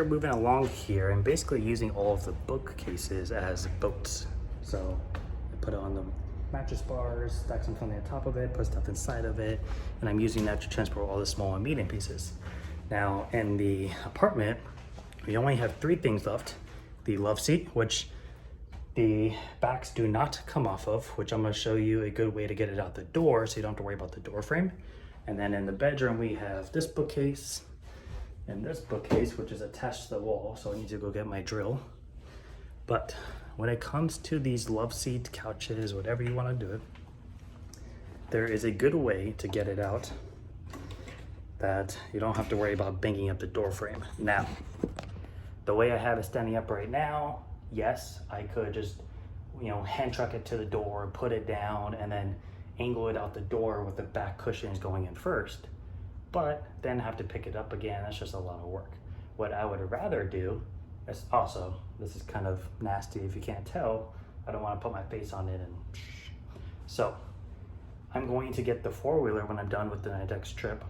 start moving along here and basically using all of the bookcases as boats. So I put it on the mattress bars, stack something on top of it, put stuff inside of it, and I'm using that to transport all the small and medium pieces. Now in the apartment, we only have 3 things left. The love seat, which the backs do not come off of, which I'm gonna show you a good way to get it out the door so you don't have to worry about the door frame. And then in the bedroom, we have this bookcase and this bookcase, which is attached to the wall. So I need to go get my drill. But when it comes to these love seat, couches, whatever you wanna do it, there is a good way to get it out that you don't have to worry about banging up the door frame. Now, the way I have it standing up right now, yes, I could just, hand truck it to the door, put it down, and then angle it out the door with the back cushions going in first. But then have to pick it up again. That's just a lot of work. What I would rather do is also, this is kind of nasty if you can't tell, I don't want to put my face on it and so I'm going to get the 4-wheeler when I'm done with the next trip.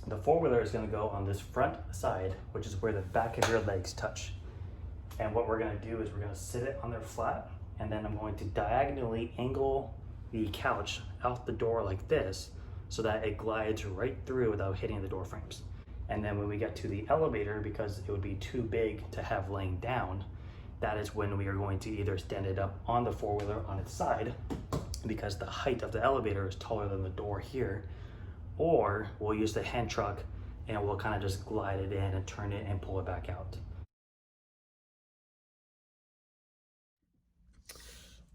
The 4-wheeler is going to go on this front side, which is where the back of your legs touch. And what we're going to do is we're going to sit it on there flat, and then I'm going to diagonally angle the couch out the door like this so that it glides right through without hitting the door frames. And then when we get to the elevator, because it would be too big to have laying down, that is when we are going to either stand it up on the 4-wheeler on its side, because the height of the elevator is taller than the door here, or we'll use the hand truck and we'll kind of just glide it in and turn it and pull it back out.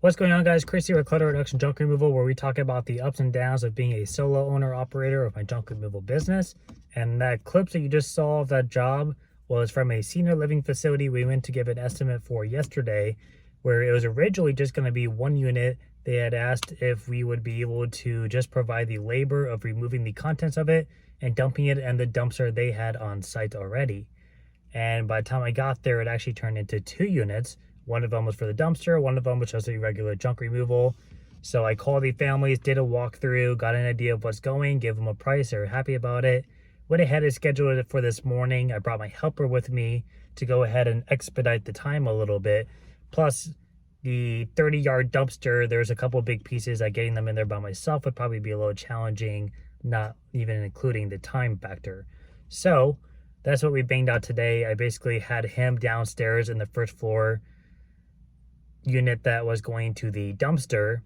What's going on, guys? Chris here with Clutter Reduction Junk Removal, where we talk about the ups and downs of being a solo owner operator of my junk removal business. And that clip that you just saw of that job was from a senior living facility we went to give an estimate for yesterday, where it was originally just going to be 1 unit. They had asked if we would be able to just provide the labor of removing the contents of it and dumping it in the dumpster they had on site already. And by the time I got there, it actually turned into 2 units. One of them was for the dumpster, one of them was just a regular junk removal. So I called the families, did a walkthrough, got an idea of what's going, gave them a price, they were happy about it. Went ahead and scheduled it for this morning. I brought my helper with me to go ahead and expedite the time a little bit. Plus, the 30-yard dumpster, there's a couple big pieces that getting them in there by myself would probably be a little challenging, not even including the time factor. So that's what we banged out today. I basically had him downstairs in the first floor unit that was going to the dumpster,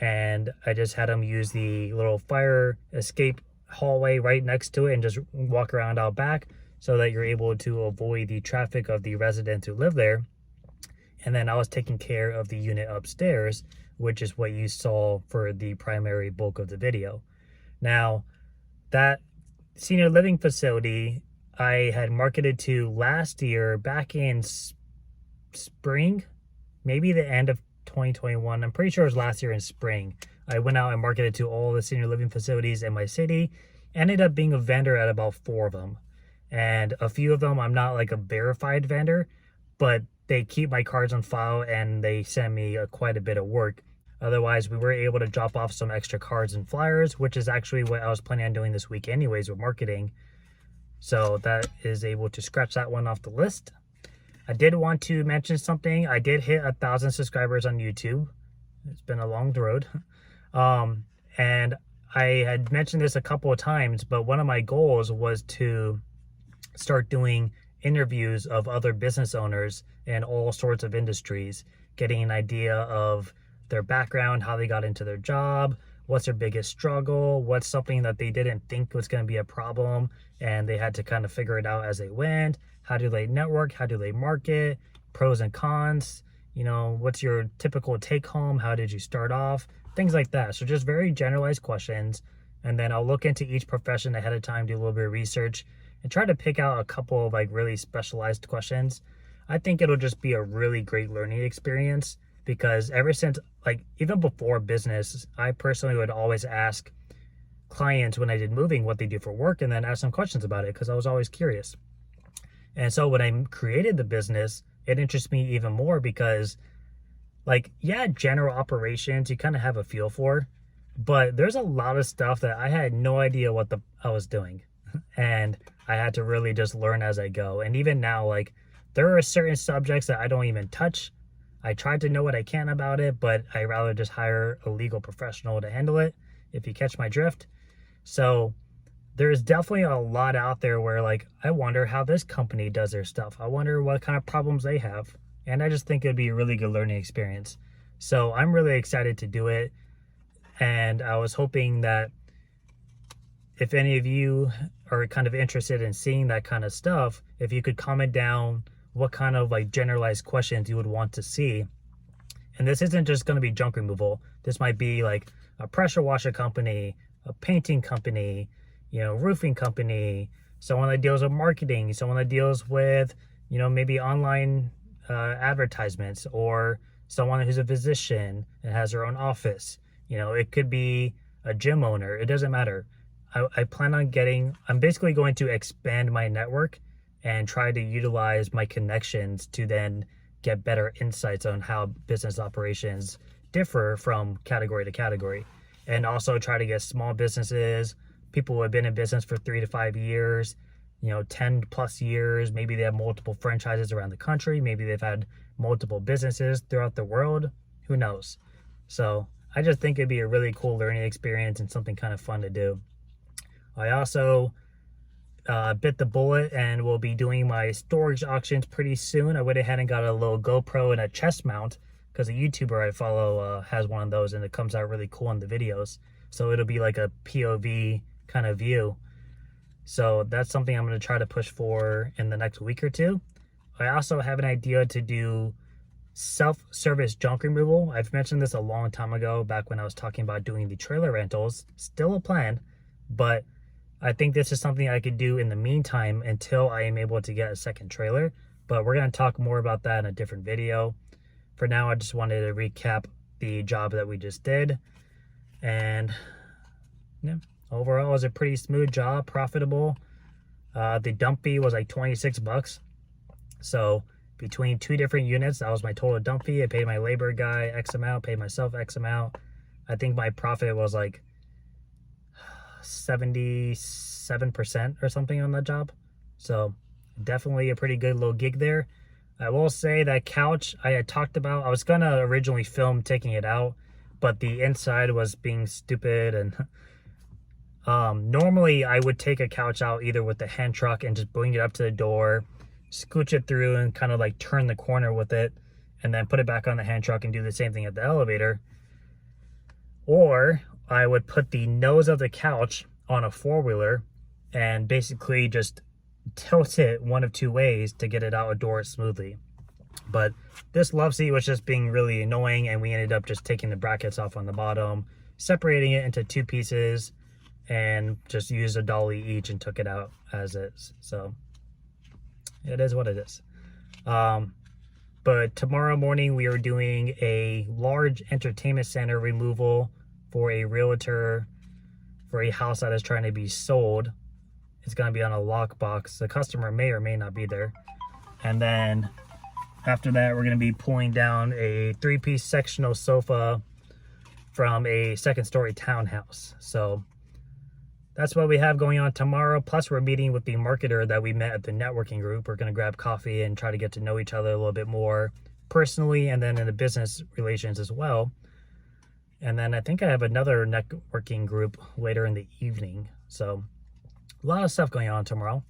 and I just had him use the little fire escape hallway right next to it and just walk around out back so that you're able to avoid the traffic of the residents who live there. And then I was taking care of the unit upstairs, which is what you saw for the primary bulk of the video. Now, that senior living facility I had marketed to last year back in spring, maybe the end of 2021. I'm pretty sure it was last year in spring. I went out and marketed to all the senior living facilities in my city. Ended up being a vendor at about 4 of them. And a few of them, I'm not like a verified vendor, but they keep my cards on file and they send me quite a bit of work. Otherwise, we were able to drop off some extra cards and flyers, which is actually what I was planning on doing this week anyways with marketing. So that is able to scratch that one off the list. I did want to mention something. I did hit 1,000 subscribers on YouTube. It's been a long road. And I had mentioned this a couple of times, but one of my goals was to start doing interviews of other business owners in all sorts of industries, getting an idea of their background, how they got into their job, what's their biggest struggle, what's something that they didn't think was going to be a problem and they had to kind of figure it out as they went. How do they network? How do they market? Pros and cons. What's your typical take home? How did you start off? Things like that. So just very generalized questions. And then I'll look into each profession ahead of time, do a little bit of research, and try to pick out a couple of really specialized questions. I think it'll just be a really great learning experience because ever since, even before business, I personally would always ask clients when I did moving what they do for work and then ask some questions about it because I was always curious. And so when I created the business, it interests me even more because general operations, you kind of have a feel for, but there's a lot of stuff that I had no idea what I was doing. and I had to really just learn as I go. And even now, like, there are certain subjects that I don't even touch. I tried to know what I can about it, but I rather just hire a legal professional to handle it, if you catch my drift. So there's definitely a lot out there where, like, I wonder how this company does their stuff. I wonder what kind of problems they have. And I just think it'd be a really good learning experience. So I'm really excited to do it. And I was hoping that if any of you are kind of interested in seeing that kind of stuff, if you could comment down what kind of like generalized questions you would want to see. And this isn't just going to be junk removal. This might be like a pressure washer company, a painting company, you know, roofing company, someone that deals with marketing, someone that deals with, you know, maybe online advertisements, or someone who's a physician and has their own office. You know, it could be a gym owner. It doesn't matter. I plan on I'm basically going to expand my network and try to utilize my connections to then get better insights on how business operations differ from category to category. And also try to get small businesses, people who have been in business for 3 to 5 years, you know, 10 plus years. Maybe they have multiple franchises around the country. Maybe they've had multiple businesses throughout the world. Who knows? So I just think it'd be a really cool learning experience and something kind of fun to do. I also bit the bullet and will be doing my storage auctions pretty soon. I went ahead and got a little GoPro and a chest mount because a YouTuber I follow has one of those, and it comes out really cool in the videos. So it'll be like a POV kind of view. So that's something I'm going to try to push for in the next week or two. I also have an idea to do self-service junk removal. I've mentioned this a long time ago, back when I was talking about doing the trailer rentals. Still a plan, but I think this is something I could do in the meantime until I am able to get a second trailer. But we're going to talk more about that in a different video. For now, I just wanted to recap the job that we just did. And yeah, overall, it was a pretty smooth job, profitable. The dump fee was like 26 bucks. So between 2 different units, that was my total dump fee. I paid my labor guy X amount, paid myself X amount. I think my profit was like 77% or something on that job. So definitely a pretty good little gig there. I will say that couch I had talked about, I was gonna originally film taking it out, but the inside was being stupid. And normally I would take a couch out either with the hand truck and just bring it up to the door, scooch it through and kind of like turn the corner with it, and then put it back on the hand truck and do the same thing at the elevator. Or I would put the nose of the couch on a four-wheeler and basically just tilt it one of 2 ways to get it out of doors smoothly. But this love seat was just being really annoying, and we ended up just taking the brackets off on the bottom, separating it into 2 pieces, and just used a dolly each and took it out as is. So it is what it is. But tomorrow morning we are doing a large entertainment center removal for a realtor for a house that is trying to be sold. It's going to be on a lockbox. The customer may or may not be there. And then after that, we're going to be pulling down a 3-piece sectional sofa from a 2nd-story townhouse. So that's what we have going on tomorrow. Plus, we're meeting with the marketer that we met at the networking group. We're going to grab coffee and try to get to know each other a little bit more personally, and then in the business relations as well. And then I think I have another networking group later in the evening. So a lot of stuff going on tomorrow.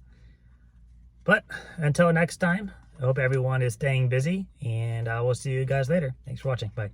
But until next time, I hope everyone is staying busy, and I will see you guys later. Thanks for watching. Bye.